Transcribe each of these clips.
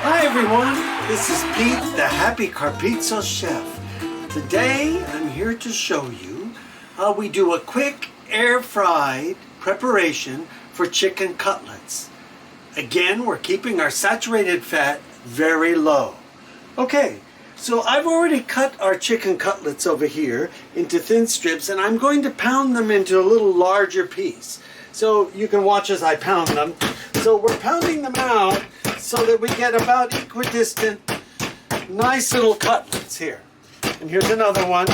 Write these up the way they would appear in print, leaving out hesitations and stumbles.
Hi everyone, this is Pete, the Happy Carpizzo Chef. Today I'm here to show you how we do a quick air-fried preparation for chicken cutlets. Again, we're keeping our saturated fat very low. Okay, so I've already cut our chicken cutlets over here into thin strips, and I'm going to pound them into a little larger piece. So you can watch as I pound them. So we're pounding them out so that we get about equidistant, nice little cutlets here. And here's another one.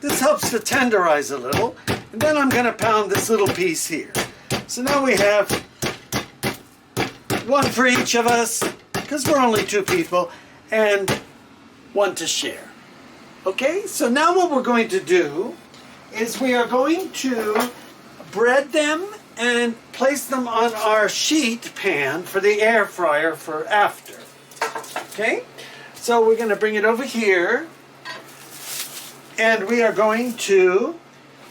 This helps to tenderize a little. And then I'm going to pound this little piece here. So now we have one for each of us, because we're only two people, and one to share. Okay, so now what we're going to do is we are going to bread them and place them on our sheet pan for the air fryer for after. Okay, so we're going to bring it over here, and we are going to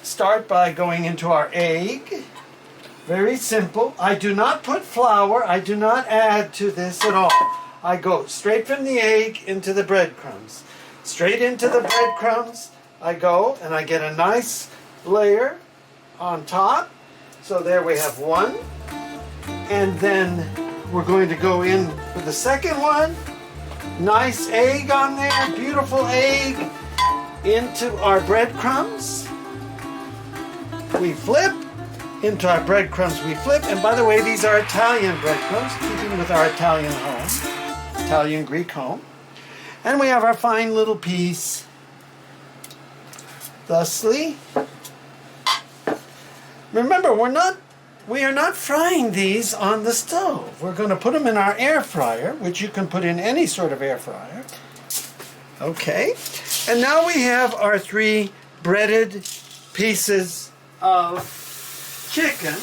start by going into our egg. Very simple. I do not put flour. I do not add to this at all. I go straight from the egg into the breadcrumbs. Straight into the breadcrumbs I go, and I get a nice layer on top. So there we have one. And then we're going to go in with the second one. Nice egg on there, beautiful egg into our breadcrumbs. We flip into our breadcrumbs, we flip. And by the way, these are Italian breadcrumbs, keeping with our Italian home, Italian Greek home. And we have our fine little piece. Thusly. Remember, we are not frying these on the stove. We're going to put them in our air fryer, which you can put in any sort of air fryer. Okay. And now we have our three breaded pieces of chicken.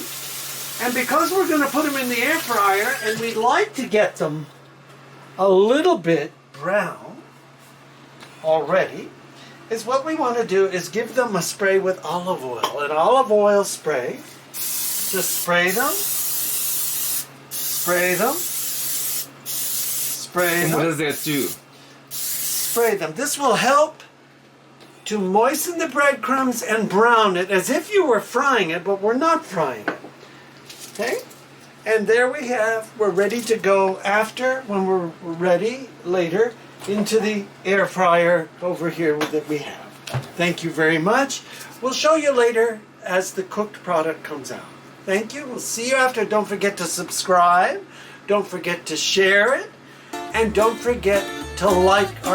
And because we're going to put them in the air fryer, and we'd like to get them a little bit brown already, is what we want to do is give them a spray with olive oil. An olive oil spray. Just spray them. Spray them. Spray them. And what does that do? Spray them. This will help to moisten the breadcrumbs and brown it as if you were frying it, but we're not frying it. Okay? And there we have, we're ready to go after, when we're ready later, into the air fryer over here that we have. Thank you very much. We'll show you later as the cooked product comes out. Thank you. We'll see you after. Don't forget to subscribe. Don't forget to share it. And don't forget to like our